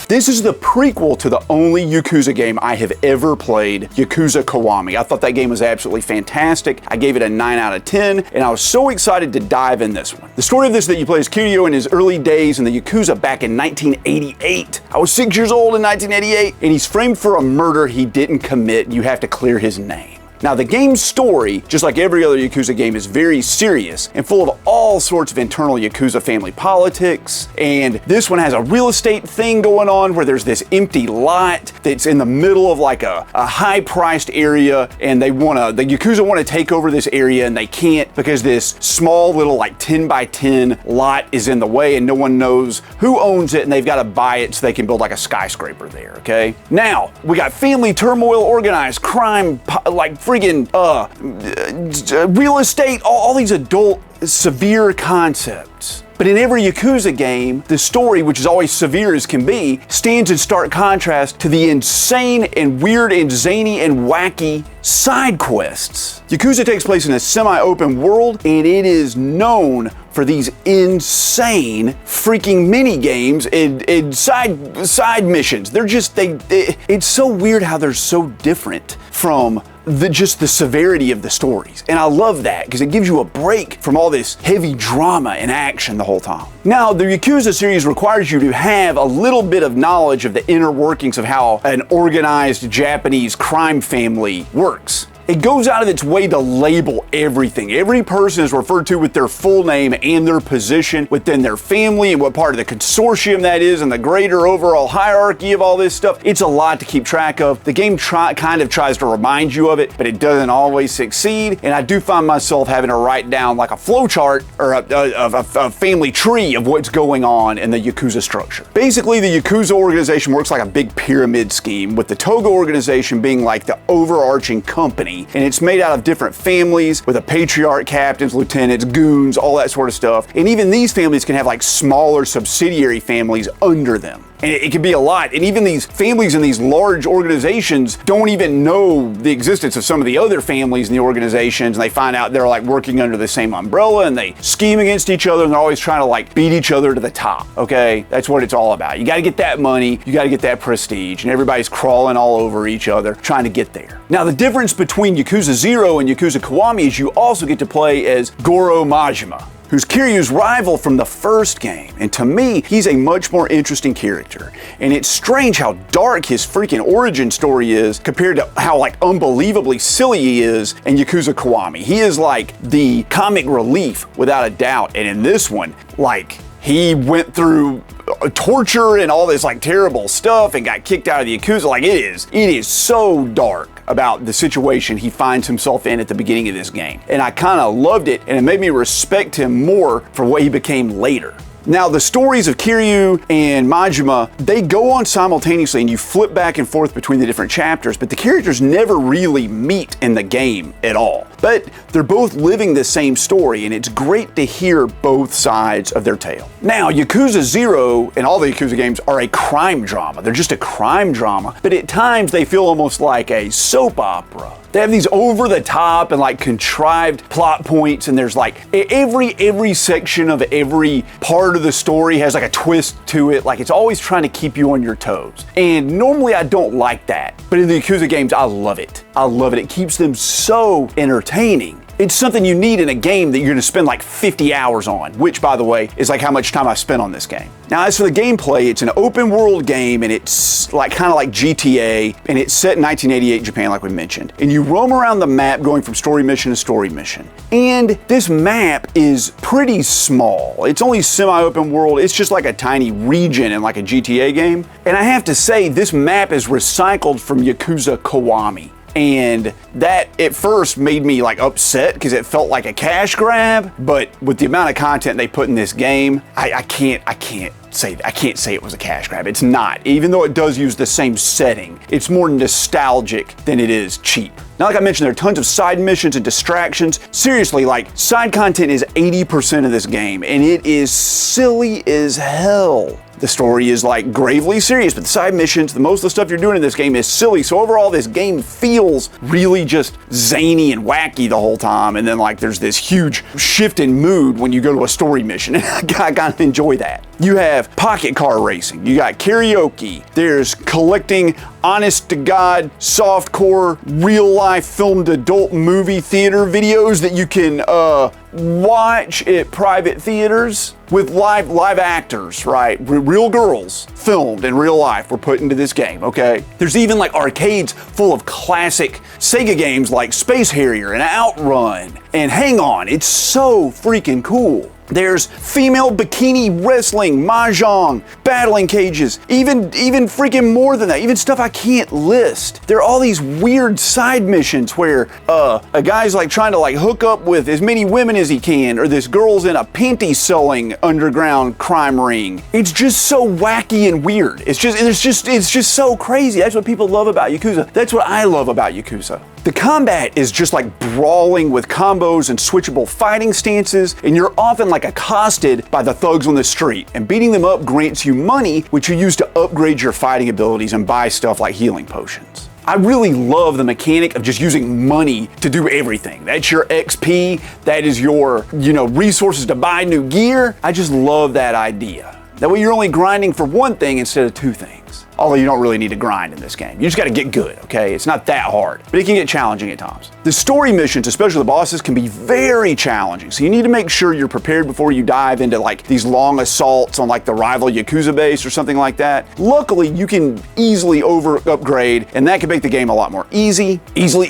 This is the prequel to the only Yakuza game I have ever played, Yakuza Kiwami. I thought that game was absolutely fantastic. I gave it a 9 out of 10, and I was so excited to dive in this one. The story of this is that you play as Kiryu in his early days in the Yakuza back in 1988. I was 6 years old in 1988, and he's framed for a murder he didn't commit. You have to clear his name. Now, the game's story, just like every other Yakuza game, is very serious and full of all sorts of internal Yakuza family politics. And this one has a real estate thing going on where there's this empty lot that's in the middle of like a high-priced area, and the Yakuza want to take over this area, and they can't because this small little like 10 by 10 lot is in the way, and no one knows who owns it, and they've got to buy it so they can build like a skyscraper there, okay? Now, we got family turmoil, organized crime, like friggin' real estate, all these adult severe concepts. But in every Yakuza game, the story, which is always severe as can be, stands in stark contrast to the insane and weird and zany and wacky side quests. Yakuza takes place in a semi-open world, and it is known for these insane freaking mini games and side missions. They're just, it's so weird how they're so different from just the severity of the stories. And I love that because it gives you a break from all this heavy drama and action the whole time. Now, the Yakuza series requires you to have a little bit of knowledge of the inner workings of how an organized Japanese crime family works. It goes out of its way to label everything. Every person is referred to with their full name and their position within their family and what part of the consortium that is and the greater overall hierarchy of all this stuff. It's a lot to keep track of. The game kind of tries to remind you of it, but it doesn't always succeed. And I do find myself having to write down like a flow chart or a family tree of what's going on in the Yakuza structure. Basically, the Yakuza organization works like a big pyramid scheme, with the Toga organization being like the overarching company. And it's made out of different families with a patriarch, captains, lieutenants, goons, all that sort of stuff. And even these families can have like smaller subsidiary families under them. And it can be a lot. And even these families in these large organizations don't even know the existence of some of the other families in the organizations. And they find out they're like working under the same umbrella, and they scheme against each other, and they're always trying to like beat each other to the top. Okay, that's what it's all about. You got to get that money, you got to get that prestige, and everybody's crawling all over each other trying to get there. Now, the difference between Yakuza 0 and Yakuza Kiwami is you also get to play as Goro Majima, who's Kiryu's rival from the first game. And to me, he's a much more interesting character. And it's strange how dark his freaking origin story is compared to how like unbelievably silly he is in Yakuza Kiwami. He is like the comic relief without a doubt. And in this one, like, he went through torture and all this like terrible stuff and got kicked out of the Yakuza. Like, it is so dark about the situation he finds himself in at the beginning of this game. And I kind of loved it, and it made me respect him more for what he became later. Now, the stories of Kiryu and Majima, they go on simultaneously, and you flip back and forth between the different chapters, but the characters never really meet in the game at all. But they're both living the same story, and it's great to hear both sides of their tale. Now, Yakuza 0 and all the Yakuza games are a crime drama. They're just a crime drama, but at times they feel almost like a soap opera. They have these over-the-top and like contrived plot points, and there's like every section of every part of the story has like a twist to it. Like, it's always trying to keep you on your toes. And normally I don't like that, but in the Yakuza games, I love it. I love it. It keeps them so entertaining. It's something you need in a game that you're going to spend like 50 hours on, which, by the way, is like how much time I spent on this game. Now, as for the gameplay, it's an open world game, and it's like kind of like GTA, and it's set in 1988 Japan, like we mentioned. And you roam around the map going from story mission to story mission. And this map is pretty small. It's only semi-open world. It's just like a tiny region in like a GTA game. And I have to say, this map is recycled from Yakuza Kiwami. And that at first made me like upset because it felt like a cash grab, but with the amount of content they put in this game, I can't say it was a cash grab. It's not. Even though it does use the same setting, it's more nostalgic than it is cheap. Now, like I mentioned, there are tons of side missions and distractions. Seriously, like, side content is 80% of this game, and it is silly as hell. The story is like gravely serious, but the side missions, most of the stuff you're doing in this game is silly. So overall, this game feels really just zany and wacky the whole time. And then like there's this huge shift in mood when you go to a story mission. And I kind of enjoy that. You have pocket car racing. You got karaoke. There's collecting honest to God, softcore, real life filmed adult movie theater videos that you can watch at private theaters with live actors, right? Real girls filmed in real life were put into this game, okay? There's even like arcades full of classic Sega games like Space Harrier and Outrun and Hang On. It's so freaking cool. There's female bikini wrestling, mahjong, battling cages, even freaking more than that, even stuff I can't list. There are all these weird side missions where a guy's like trying to like hook up with as many women as he can, or this girl's in a panty selling underground crime ring. It's just so wacky and weird. It's just so crazy. That's what people love about Yakuza. That's what I love about Yakuza. The combat is just like brawling with combos and switchable fighting stances, and you're often like accosted by the thugs on the street, and beating them up grants you money, which you use to upgrade your fighting abilities and buy stuff like healing potions. I really love the mechanic of just using money to do everything. That's your XP, that is your, resources to buy new gear. I just love that idea. That way you're only grinding for one thing instead of two things. Although you don't really need to grind in this game. You just gotta get good, okay? It's not that hard, but it can get challenging at times. The story missions, especially the bosses, can be very challenging. So you need to make sure you're prepared before you dive into like these long assaults on like the rival Yakuza base or something like that. Luckily, you can easily upgrade, and that can make the game a lot more easy. Easily,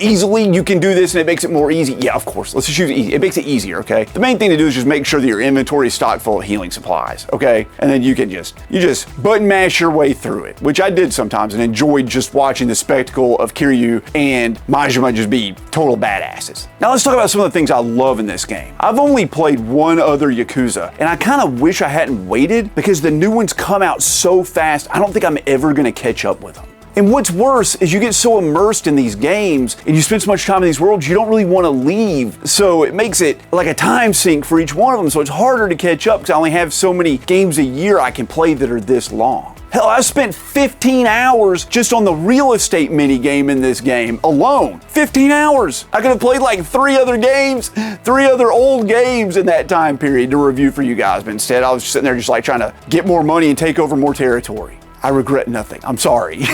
you can do this and it makes it more easy. Yeah, of course, let's just use easy. It makes it easier, okay? The main thing to do is just make sure that your inventory is stocked full of healing supplies, okay? And then you just button mash your way through it, which I did sometimes and enjoyed just watching the spectacle of Kiryu and Majima just be total badasses. Now let's talk about some of the things I love in this game. I've only played one other Yakuza, and I kind of wish I hadn't waited because the new ones come out so fast, I don't think I'm ever gonna catch up with them. And what's worse is you get so immersed in these games and you spend so much time in these worlds, you don't really want to leave. So it makes it like a time sink for each one of them. So it's harder to catch up because I only have so many games a year I can play that are this long. Hell, I spent 15 hours just on the real estate mini game in this game alone. 15 hours. I could have played like 3 other old games in that time period to review for you guys. But instead, I was just sitting there just like trying to get more money and take over more territory. I regret nothing. I'm sorry.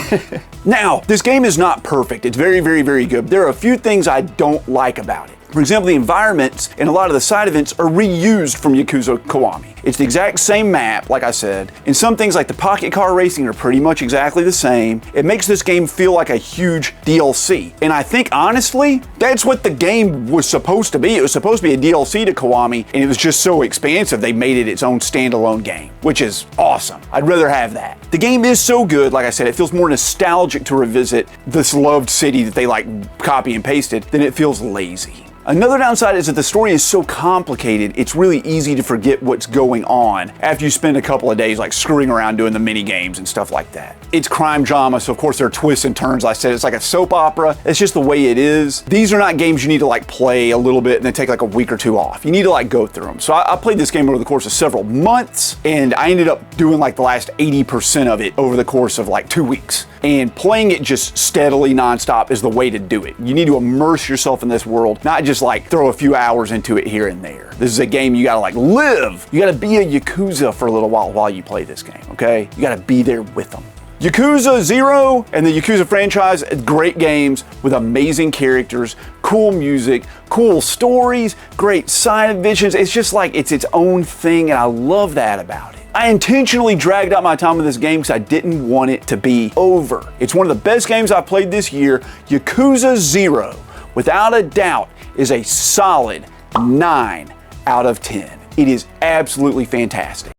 Now, this game is not perfect. It's very, very, very good. There are a few things I don't like about it. For example, the environments and a lot of the side events are reused from Yakuza Kiwami. It's the exact same map, like I said, and some things like the pocket car racing are pretty much exactly the same. It makes this game feel like a huge DLC. And I think, honestly, that's what the game was supposed to be. It was supposed to be a DLC to Kiwami, and it was just so expansive they made it its own standalone game, which is awesome. I'd rather have that. The game is so good, like I said, it feels more nostalgic to revisit this loved city that they like copy and pasted than it feels lazy. Another downside is that the story is so complicated, it's really easy to forget what's going on after you spend a couple of days like screwing around doing the mini games and stuff like that. It's crime drama, so of course there are twists and turns. I said it's like a soap opera. It's just the way it is. These are not games you need to like play a little bit and then take like a week or two off. You need to like go through them. So I played this game over the course of several months, and I ended up doing like the last 80% of it over the course of like 2 weeks. And playing it just steadily nonstop is the way to do it. You need to immerse yourself in this world, not just like throw a few hours into it here and there. This is a game you gotta like live. You gotta be a Yakuza for a little while you play this game, okay? You gotta be there with them. Yakuza 0 and the Yakuza franchise, great games with amazing characters, cool music, cool stories, great side missions. It's just like it's its own thing, and I love that about it. I intentionally dragged out my time with this game because I didn't want it to be over. It's one of the best games I've played this year. Yakuza 0, without a doubt, is a solid 9 out of 10. It is absolutely fantastic.